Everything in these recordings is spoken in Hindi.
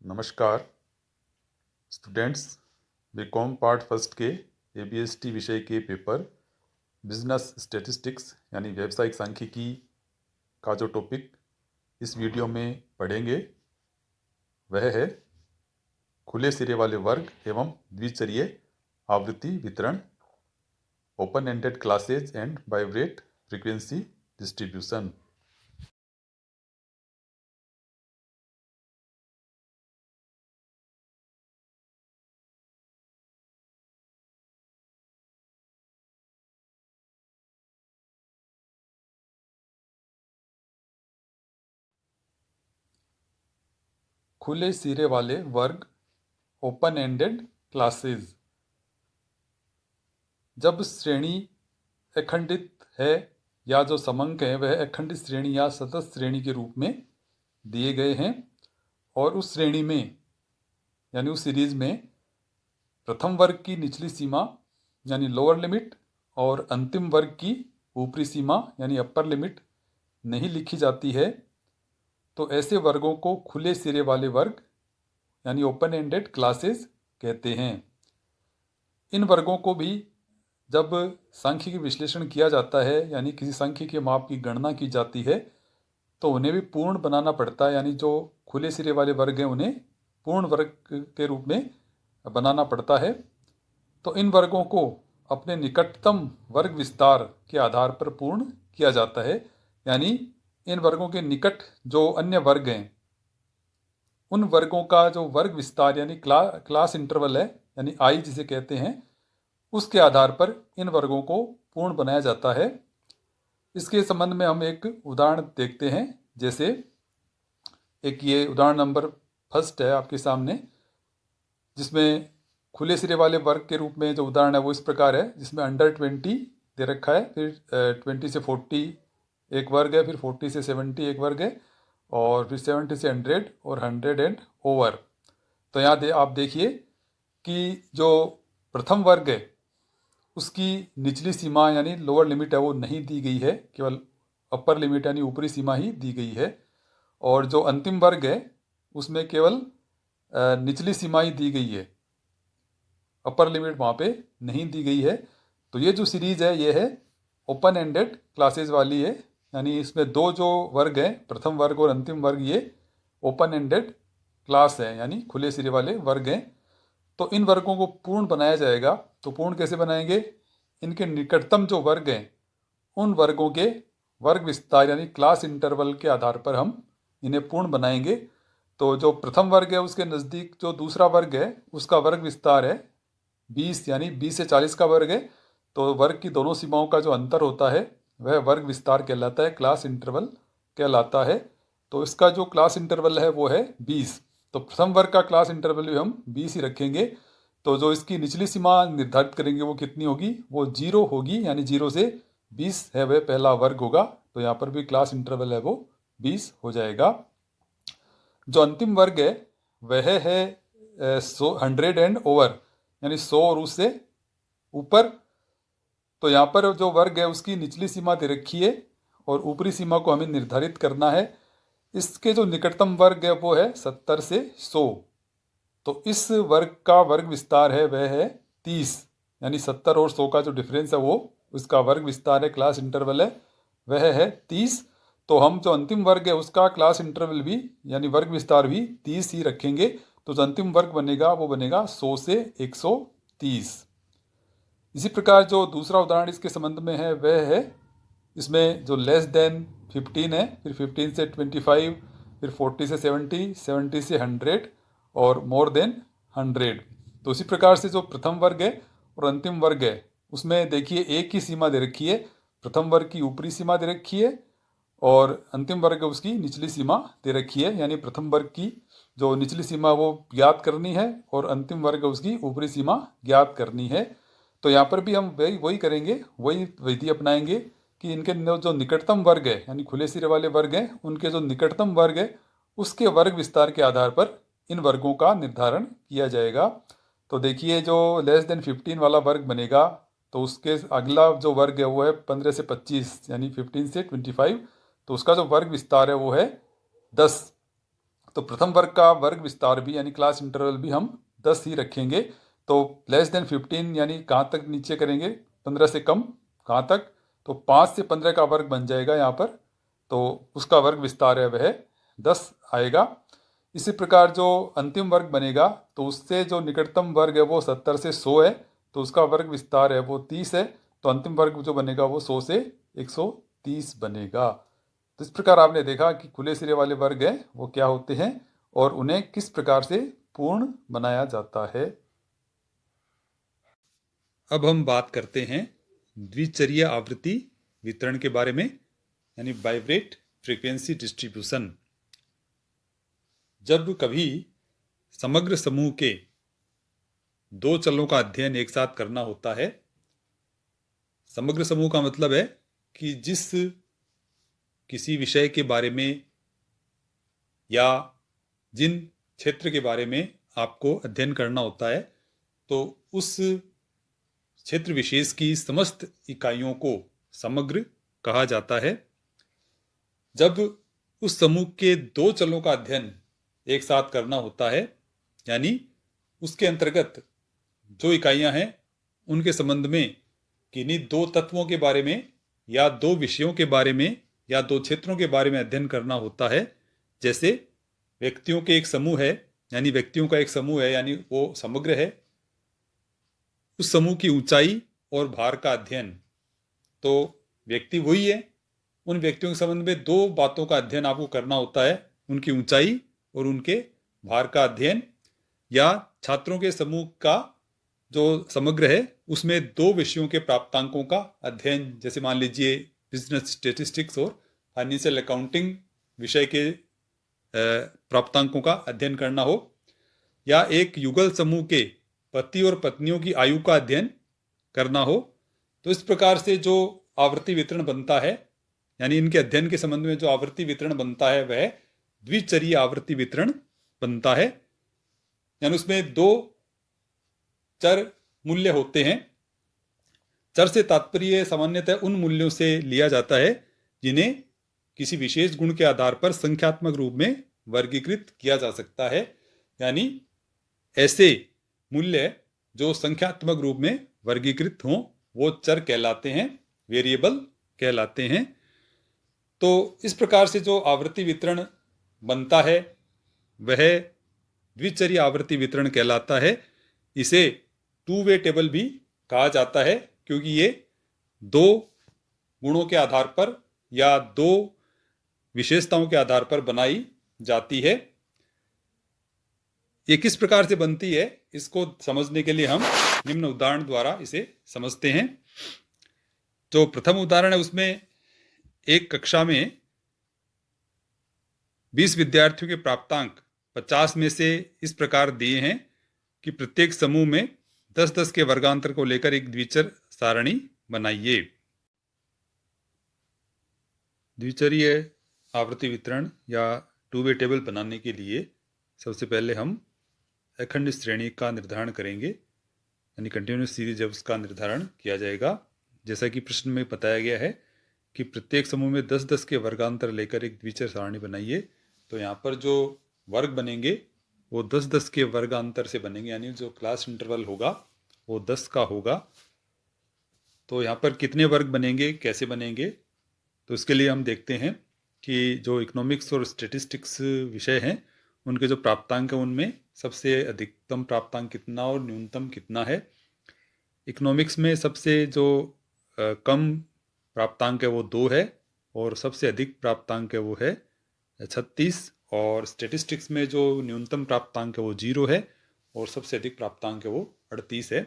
नमस्कार स्टूडेंट्स, बीकॉम पार्ट फर्स्ट के एबीएसटी विषय के पेपर बिजनेस स्टैटिस्टिक्स यानी व्यावसायिक सांख्यिकी का जो टॉपिक इस वीडियो में पढ़ेंगे वह है खुले सिरे वाले वर्ग एवं द्विचरीय आवृत्ति वितरण, open ended classes and bivariate frequency distribution. खुले सिरे वाले वर्ग ओपन एंडेड क्लासेज। जब श्रेणी अखंडित है या जो समंक है वह अखंडित श्रेणी या सतत श्रेणी के रूप में दिए गए हैं और उस श्रेणी में यानी उस सीरीज में प्रथम वर्ग की निचली सीमा यानी लोअर लिमिट और अंतिम वर्ग की ऊपरी सीमा यानी अपर लिमिट नहीं लिखी जाती है, तो ऐसे वर्गों को खुले सिरे वाले वर्ग यानी ओपन एंडेड क्लासेस कहते हैं। इन वर्गों को भी जब सांख्यिकी विश्लेषण किया जाता है यानी किसी सांख्यिकी माप की गणना की जाती है तो उन्हें भी पूर्ण बनाना पड़ता है, यानी जो खुले सिरे वाले वर्ग हैं उन्हें पूर्ण वर्ग के रूप में बनाना पड़ता है। तो इन वर्गों को अपने निकटतम वर्ग विस्तार के आधार पर पूर्ण किया जाता है, यानी इन वर्गों के निकट जो अन्य वर्ग हैं उन वर्गों का जो वर्ग विस्तार यानी क्लास इंटरवल है यानी आई जिसे कहते हैं, उसके आधार पर इन वर्गों को पूर्ण बनाया जाता है। इसके संबंध में हम एक उदाहरण देखते हैं। जैसे एक ये उदाहरण नंबर फर्स्ट है आपके सामने, जिसमें खुले सिरे वाले वर्ग के रूप में जो उदाहरण है वो इस प्रकार है, जिसमें अंडर 20 दे रखा है, फिर 20 से 40 एक वर्ग है, फिर 40 से 70 एक वर्ग है, और फिर 70 से 100 और 100 एंड ओवर। तो यहाँ आप देखिए कि जो प्रथम वर्ग है उसकी निचली सीमा यानी लोअर लिमिट है वो नहीं दी गई है, केवल अपर लिमिट यानी ऊपरी सीमा ही दी गई है, और जो अंतिम वर्ग है उसमें केवल निचली सीमा ही दी गई है, अपर लिमिट वहाँ पे नहीं दी गई है। तो ये जो सीरीज है ये है ओपन एंडेड क्लासेस वाली है, यानी इसमें दो जो वर्ग हैं प्रथम वर्ग और अंतिम वर्ग ये ओपन एंडेड क्लास है यानी खुले सिरे वाले वर्ग हैं। तो इन वर्गों को पूर्ण बनाया जाएगा। तो पूर्ण कैसे बनाएंगे? इनके निकटतम जो वर्ग हैं उन वर्गों के वर्ग विस्तार यानी क्लास इंटरवल के आधार पर हम इन्हें पूर्ण बनाएंगे। तो जो प्रथम वर्ग है उसके नज़दीक जो दूसरा वर्ग है उसका वर्ग विस्तार है 20 यानी 20 से 40 का वर्ग है, तो वर्ग की दोनों सीमाओं का जो अंतर होता है वह वर्ग विस्तार कहलाता है, क्लास इंटरवल कहलाता है। तो इसका जो क्लास इंटरवल है वो है 20। तो प्रथम वर्ग का क्लास इंटरवल भी हम 20 ही रखेंगे। तो जो इसकी निचली सीमा निर्धारित करेंगे वो कितनी होगी? वो 0 होगी, यानी 0 से 20 है वह पहला वर्ग होगा। तो यहाँ पर भी क्लास इंटरवल है वो 20 हो जाएगा। जो अंतिम वर्ग है वह है 100 एंड ओवर यानी 100 और उससे ऊपर। तो यहाँ पर जो वर्ग है उसकी निचली सीमा दे रखी है और ऊपरी सीमा को हमें निर्धारित करना है। इसके जो निकटतम वर्ग है वो है 70 से 100। तो इस वर्ग का वर्ग विस्तार है वह है 30, यानी 70 और 100 का जो डिफरेंस है वो उसका वर्ग विस्तार है, क्लास इंटरवल है वह है 30। तो हम जो अंतिम वर्ग है उसका क्लास इंटरवल भी यानी वर्ग विस्तार भी 30 ही रखेंगे। तो जो अंतिम वर्ग बनेगा वो बनेगा 100 से 130। इसी प्रकार जो दूसरा उदाहरण इसके संबंध में है वह है, इसमें जो लेस देन 15 है, फिर 15 से 25, फिर 40 से 70, 70 से 100 और मोर देन 100। तो इसी प्रकार से जो प्रथम वर्ग है और अंतिम वर्ग है उसमें देखिए एक ही सीमा दे रखी है, प्रथम वर्ग की ऊपरी सीमा दे रखी है और अंतिम वर्ग है उसकी निचली सीमा दे रखी है, यानी प्रथम वर्ग की जो निचली सीमा वो ज्ञात करनी है और अंतिम वर्ग है उसकी ऊपरी सीमा ज्ञात करनी है। तो यहाँ पर भी हम वही करेंगे, वही विधि अपनाएंगे कि इनके जो निकटतम वर्ग है यानी खुले सिरे वाले वर्ग हैं उनके जो निकटतम वर्ग है उसके वर्ग विस्तार के आधार पर इन वर्गों का निर्धारण किया जाएगा। तो देखिए जो लेस देन 15 वाला वर्ग बनेगा तो उसके अगला जो वर्ग है वो है 15 से 25 यानी 15 से 25। तो उसका जो वर्ग विस्तार है वो है 10। तो प्रथम वर्ग का वर्ग विस्तार भी यानी क्लास इंटरवल भी हम 10 ही रखेंगे। तो लेस देन 15 यानी कहाँ तक नीचे करेंगे, 15 से कम कहाँ तक, तो 5 से 15 का वर्ग बन जाएगा यहाँ पर, तो उसका वर्ग विस्तार है वह 10 आएगा। इसी प्रकार जो अंतिम वर्ग बनेगा तो उससे जो निकटतम वर्ग है वो 70 से 100 है, तो उसका वर्ग विस्तार है वो 30 है, तो अंतिम वर्ग जो बनेगा वो 100 से 130 बनेगा। तो इस प्रकार आपने देखा कि खुले सिरे वाले वर्ग हैं वो क्या होते हैं और उन्हें किस प्रकार से पूर्ण बनाया जाता है। अब हम बात करते हैं द्विचरीय आवृत्ति वितरण के बारे में, यानी बाइब्रेट फ्रीक्वेंसी डिस्ट्रीब्यूशन। जब कभी समग्र समूह के दो चलों का अध्ययन एक साथ करना होता है, समग्र समूह का मतलब है कि जिस किसी विषय के बारे में या जिन क्षेत्र के बारे में आपको अध्ययन करना होता है, तो उस क्षेत्र विशेष की समस्त इकाइयों को समग्र कहा जाता है। जब उस समूह के दो चलों का अध्ययन एक साथ करना होता है, यानी उसके अंतर्गत जो इकाइयां हैं उनके संबंध में किन्हीं दो तत्वों के बारे में या दो विषयों के बारे में या दो क्षेत्रों के बारे में अध्ययन करना होता है। जैसे व्यक्तियों के एक समूह है, यानी व्यक्तियों का एक समूह है, यानी वो समग्र है। उस समूह की ऊंचाई और भार का अध्ययन, तो व्यक्ति वही है, उन व्यक्तियों के संबंध में दो बातों का अध्ययन आपको करना होता है, उनकी ऊंचाई और उनके भार का अध्ययन। या छात्रों के समूह का जो समग्र है उसमें दो विषयों के प्राप्तांकों का अध्ययन, जैसे मान लीजिए बिजनेस स्टेटिस्टिक्स और फाइनेंशियल अकाउंटिंग विषय के प्राप्तांकों का अध्ययन करना हो। या एक युगल समूह के पति और पत्नियों की आयु का अध्ययन करना हो। तो इस प्रकार से जो आवृत्ति वितरण बनता है, यानी इनके अध्ययन के संबंध में जो आवृत्ति वितरण बनता है वह द्विचरीय आवृत्ति वितरण बनता है। यानी उसमें दो चर मूल्य होते हैं। चर से तात्पर्य सामान्यतः उन मूल्यों से लिया जाता है जिन्हें किसी विशेष गुण के आधार पर संख्यात्मक रूप में वर्गीकृत किया जा सकता है। यानी ऐसे मूल्य जो संख्यात्मक रूप में वर्गीकृत हों वो चर कहलाते हैं, वेरिएबल कहलाते हैं। तो इस प्रकार से जो आवृत्ति वितरण बनता है वह द्विचरीय आवृत्ति वितरण कहलाता है। इसे टू वे टेबल भी कहा जाता है, क्योंकि ये दो गुणों के आधार पर या दो विशेषताओं के आधार पर बनाई जाती है। ये किस प्रकार से बनती है इसको समझने के लिए हम निम्न उदाहरण द्वारा इसे समझते हैं। जो प्रथम उदाहरण है उसमें एक कक्षा में 20 विद्यार्थियों के प्राप्तांक 50 में से इस प्रकार दिए हैं कि प्रत्येक समूह में 10-10 के वर्गांतर को लेकर एक द्विचर सारणी बनाइए। द्विचरीय आवृत्ति वितरण या टू वे टेबल बनाने के लिए सबसे पहले हम अखंड श्रेणी का निर्धारण करेंगे, यानी कंटिन्यूस सीरीज जब उसका निर्धारण किया जाएगा। जैसा कि प्रश्न में बताया गया है कि प्रत्येक समूह में 10-10 के वर्गांतर लेकर एक द्विचर सारणी बनाइए। तो यहाँ पर जो वर्ग बनेंगे वो 10-10 के वर्गांतर से बनेंगे, यानी जो क्लास इंटरवल होगा वो 10 का होगा। तो यहाँ पर कितने वर्ग बनेंगे, कैसे बनेंगे, तो इसके लिए हम देखते हैं कि जो इकोनॉमिक्स और स्टैटिस्टिक्स विषय हैं उनके जो प्राप्तांक हैं उनमें सबसे अधिकतम प्राप्तांक कितना और न्यूनतम कितना है। इकोनॉमिक्स में सबसे जो कम प्राप्तांक है वो 2 है और सबसे अधिक प्राप्तांक है वो है 36। और स्टैटिस्टिक्स में जो न्यूनतम प्राप्तांक है वो 0 है और सबसे अधिक प्राप्तांक है वो 38 है।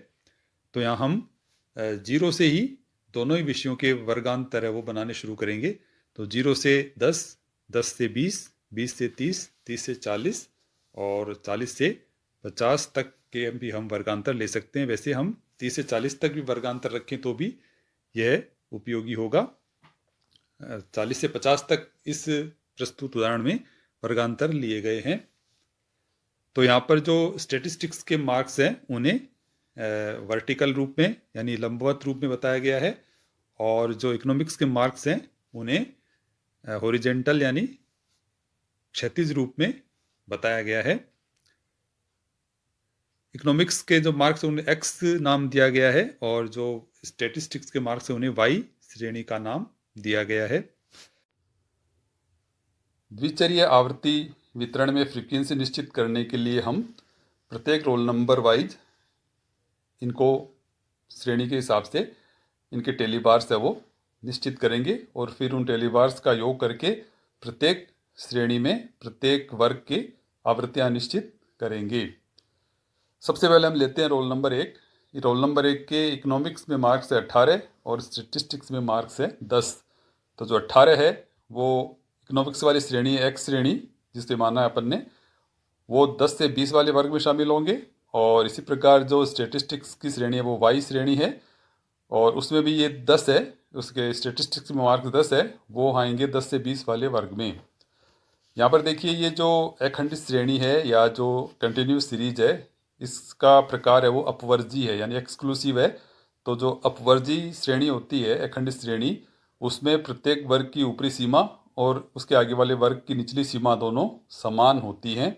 तो यहाँ हम 0 से ही दोनों ही विषयों के वर्गांतर है वो बनाने शुरू करेंगे। तो 0 से 10, 10 से 20, 20 से 30, 30 से 40 और 40 से 50 तक के भी हम वर्गांतर ले सकते हैं। वैसे हम 30 से 40 तक भी वर्गांतर रखें तो भी यह उपयोगी होगा। 40 से 50 तक इस प्रस्तुत उदाहरण में वर्गांतर लिए गए हैं। तो यहाँ पर जो स्टैटिस्टिक्स के मार्क्स हैं उन्हें वर्टिकल रूप में यानी लंबवत रूप में बताया गया है और जो इकोनॉमिक्स के मार्क्स हैं उन्हें हॉरिजेंटल यानी क्षैतिज रूप में बताया गया है। इकोनॉमिक्स के जो मार्क्स हैं उन्हें एक्स नाम दिया गया है और जो स्टैटिस्टिक्स के मार्क्स हैं उन्हें वाई श्रेणी का नाम दिया गया है। द्विचरीय आवर्ती वितरण में फ्रीक्वेंसी निश्चित करने के लिए हम प्रत्येक रोल नंबर वाइज इनको श्रेणी के हिसाब से इनके टेलीबार्स है वो निश्चित करेंगे और फिर उन टेलीबार्स का योग करके प्रत्येक श्रेणी में प्रत्येक वर्ग की आवृत्तियां निश्चित करेंगे। सबसे पहले हम लेते हैं रोल नंबर 1। रोल नंबर 1 के इकोनॉमिक्स में मार्क्स है 18 और स्टैटिस्टिक्स में मार्क्स है 10। तो जो 18 है वो इकोनॉमिक्स वाली श्रेणी है, एक्स श्रेणी जिसे माना है अपन ने, वो 10 से 20 वाले वर्ग में शामिल होंगे। और इसी प्रकार जो स्टैटिस्टिक्स की श्रेणी है वो वाई श्रेणी है और उसमें भी ये 10 है, उसके स्टैटिस्टिक्स में मार्क्स 10 है, वो आएंगे 10 से 20 वाले वर्ग में। यहाँ पर देखिए ये जो अखंडित श्रेणी है या जो कंटिन्यूस सीरीज है इसका प्रकार है वो अपवर्जी है यानी एक्सक्लूसिव है। तो जो अपवर्जी श्रेणी होती है अखंडित श्रेणी, उसमें प्रत्येक वर्ग की ऊपरी सीमा और उसके आगे वाले वर्ग की निचली सीमा दोनों समान होती हैं,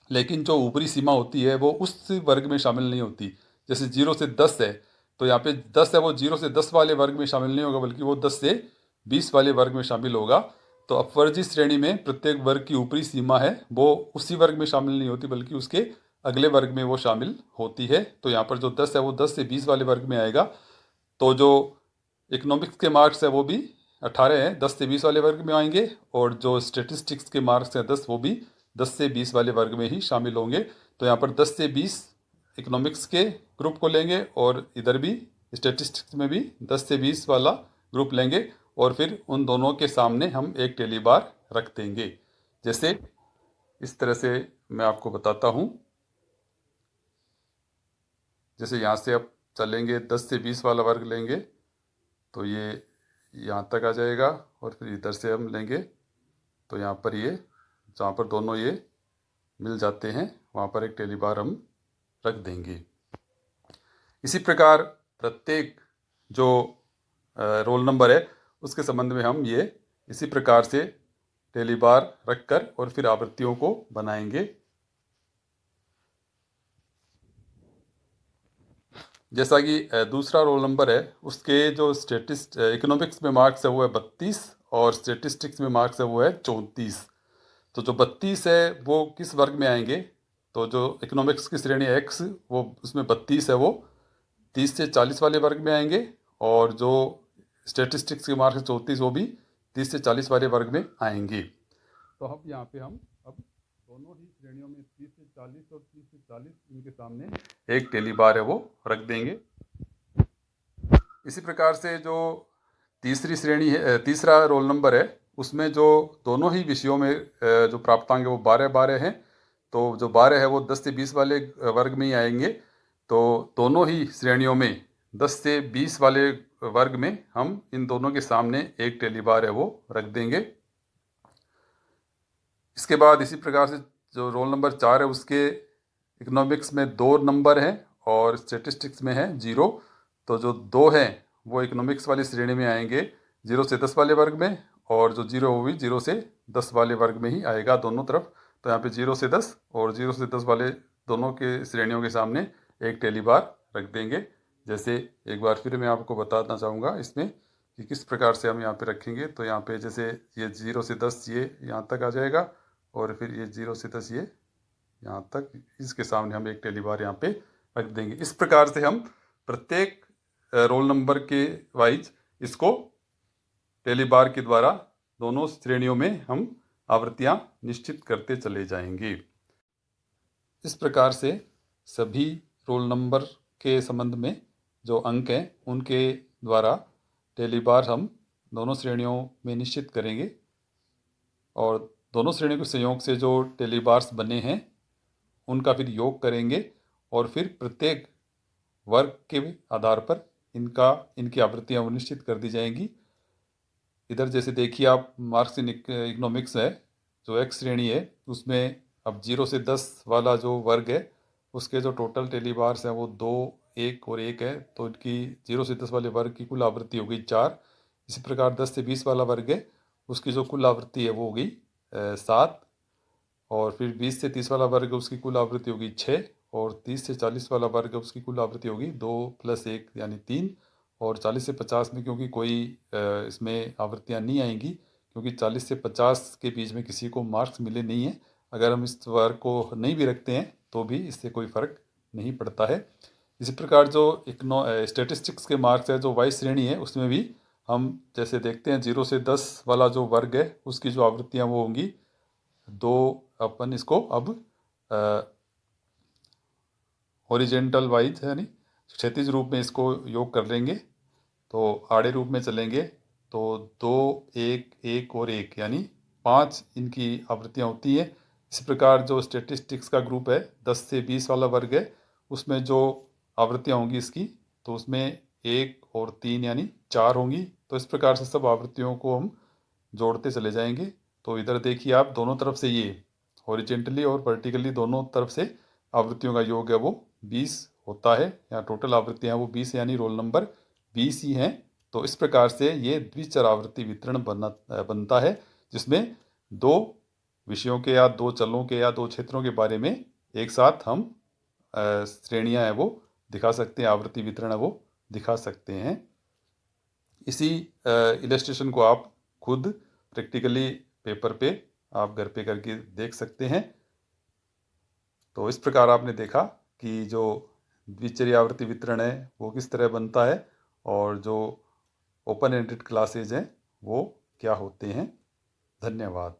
लेकिन जो ऊपरी सीमा होती है वो उस वर्ग में शामिल नहीं होती। जैसे 0 से 10 है तो यहाँ पे 10 है वो 0 से 10 वाले वर्ग में शामिल नहीं होगा बल्कि वो 10 से 20 वाले वर्ग में शामिल होगा। तो अपवर्जी श्रेणी में प्रत्येक वर्ग की ऊपरी सीमा है वो उसी वर्ग में शामिल नहीं होती बल्कि उसके अगले वर्ग में वो शामिल होती है। तो यहाँ पर जो 10 है वो 10 से 20 वाले वर्ग में आएगा। तो जो इकोनॉमिक्स के मार्क्स है वो भी 18 हैं, 10 से 20 वाले वर्ग में आएंगे और जो स्टेटिस्टिक्स के मार्क्स हैं 10 वो भी 10 से 20 वाले वर्ग में ही शामिल होंगे। तो यहाँ पर 10 से 20 इकोनॉमिक्स के ग्रुप को लेंगे और इधर भी स्टेटिस्टिक्स में भी 10 से 20 वाला ग्रुप लेंगे और फिर उन दोनों के सामने हम एक टेलीबार रख देंगे। जैसे इस तरह से मैं आपको बताता हूँ। जैसे यहाँ से अब चलेंगे 10 से 20 वाला वर्ग लेंगे तो ये यहाँ तक आ जाएगा और फिर इधर से हम लेंगे तो यहाँ पर ये जहाँ पर दोनों ये मिल जाते हैं वहाँ पर एक टेलीबार हम रख देंगे। इसी प्रकार प्रत्येक जो रोल नंबर है उसके संबंध में हम ये इसी प्रकार से टेलीबार रखकर और फिर आवृत्तियों को बनाएंगे। जैसा कि दूसरा रोल नंबर है उसके जो इकोनॉमिक्स में मार्क्स है वो है 32 और स्टैटिस्टिक्स में मार्क्स है वो है 34। तो जो 32 है वो किस वर्ग में आएंगे? तो जो इकोनॉमिक्स की श्रेणी एक्स वो उसमें 32 है वो 30 से 40 वाले वर्ग में आएंगे और जो स्टैटिस्टिक्स के मार्क्स 34 वो भी 30 से 40 वाले वर्ग में आएंगे। तो अब यहाँ पे हम अब दोनों ही श्रेणियों में 30 से 40 और 30 से 40 इनके सामने एक टेलीबार है वो रख देंगे। इसी प्रकार से जो तीसरी श्रेणी है, तीसरा रोल नंबर है उसमें जो दोनों ही विषयों में जो प्राप्तांक है वो 12-12 हैं। तो जो 12 है वो 10 से 20 वाले वर्ग में ही आएंगे। तो दोनों ही श्रेणियों में 10 से 20 वाले वर्ग में हम इन दोनों के सामने एक टेलीबार है वो रख देंगे। इसके बाद इसी प्रकार से जो रोल नंबर 4 है उसके इकोनॉमिक्स में 2 नंबर हैं और स्टैटिस्टिक्स में है 0। तो जो 2 हैं वो इकोनॉमिक्स वाली श्रेणी में आएंगे 0 से 10 वाले वर्ग में और जो 0 वो भी 0 से 10 वाले वर्ग में ही आएगा दोनों तरफ। तो यहाँ पे 0 से 10 और 0 से 10 वाले दोनों के श्रेणियों के सामने एक टेलीबार रख देंगे। जैसे एक बार फिर मैं आपको बताना चाहूँगा इसमें कि किस प्रकार से हम यहाँ पे रखेंगे। तो यहाँ पे जैसे ये 0 से 10 ये यहाँ तक आ जाएगा और फिर ये 0 से 10 ये यहाँ तक, इसके सामने हम एक टेलीबार यहाँ पे रख देंगे। इस प्रकार से हम प्रत्येक रोल नंबर के वाइज इसको टेलीबार के द्वारा दोनों श्रेणियों में हम आवृत्तियाँ निश्चित करते चले जाएंगे। इस प्रकार से सभी रोल नंबर के संबंध में जो अंक हैं उनके द्वारा टेलीबार हम दोनों श्रेणियों में निश्चित करेंगे और दोनों श्रेणियों के संयोग से जो टेलीबार्स बने हैं उनका फिर योग करेंगे और फिर प्रत्येक वर्ग के आधार पर इनकी आवृत्तियाँ निश्चित कर दी जाएंगी। इधर जैसे देखिए आप मार्क्स इन इकोनॉमिक्स है जो एक्स श्रेणी है उसमें अब 0 से 10 वाला जो वर्ग है उसके जो टोटल टेलीबार्स हैं वो 2, 1 और 1 है। तो इनकी 0 से 10 वाले वर्ग की कुल आवृत्ति हो गई 4। इसी प्रकार 10 से 20 वाला वर्ग है उसकी जो कुल आवृत्ति है वो हो गई 7 और फिर 20 से 30 वाला वर्ग उसकी कुल आवृत्ति होगी 6, और 30 से 40 वाला वर्ग उसकी कुल आवृत्ति होगी 2 + 1 यानी 3, और 40 से 50 में क्योंकि कोई इसमें आवृत्तियाँ नहीं आएंगी, क्योंकि 40 से 50 के बीच में किसी को मार्क्स मिले नहीं हैं, अगर हम इस वर्ग को नहीं भी रखते हैं तो भी इससे कोई फ़र्क नहीं पड़ता है। इसी प्रकार जो स्टैटिस्टिक्स के मार्क्स है, जो वाई श्रेणी है, उसमें भी हम जैसे देखते हैं 0 से 10 वाला जो वर्ग है उसकी जो आवृत्तियाँ वो होंगी 2, अपन इसको अब हॉरिजेंटल वाइज यानी क्षैतिज रूप में इसको योग कर लेंगे, तो आड़े रूप में चलेंगे तो 2, 1, 1 और 1 यानी 5 इनकी आवृत्तियाँ होती हैं। इसी प्रकार जो स्टैटिस्टिक्स का ग्रुप है 10 से 20 वाला वर्ग है, उसमें जो आवृत्तियाँ होंगी इसकी, तो उसमें 1 और 3 यानी 4 होंगी। तो इस प्रकार से सब आवृत्तियों को हम जोड़ते चले जाएंगे। तो इधर देखिए आप, दोनों तरफ से ये हॉरिजेंटली और वर्टिकली दोनों तरफ से आवृत्तियों का योग है वो 20 होता है। यहाँ टोटल आवृत्तियाँ वो 20 यानी रोल नंबर 20 ही हैं। तो इस प्रकार से ये द्विचर आवृत्ति वितरण बनता है, जिसमें दो विषयों के या दो चलों के या दो क्षेत्रों के बारे में एक साथ हम श्रेणियाँ हैं वो दिखा सकते हैं, आवृत्ति वितरण है वो दिखा सकते हैं। इसी इलस्ट्रेशन को आप खुद प्रैक्टिकली पेपर पे आप घर पे करके देख सकते हैं। तो इस प्रकार आपने देखा कि जो द्विचर्या आवृत्ति वितरण है वो किस तरह बनता है, और जो ओपन एंडेड क्लासेज हैं वो क्या होते हैं। धन्यवाद।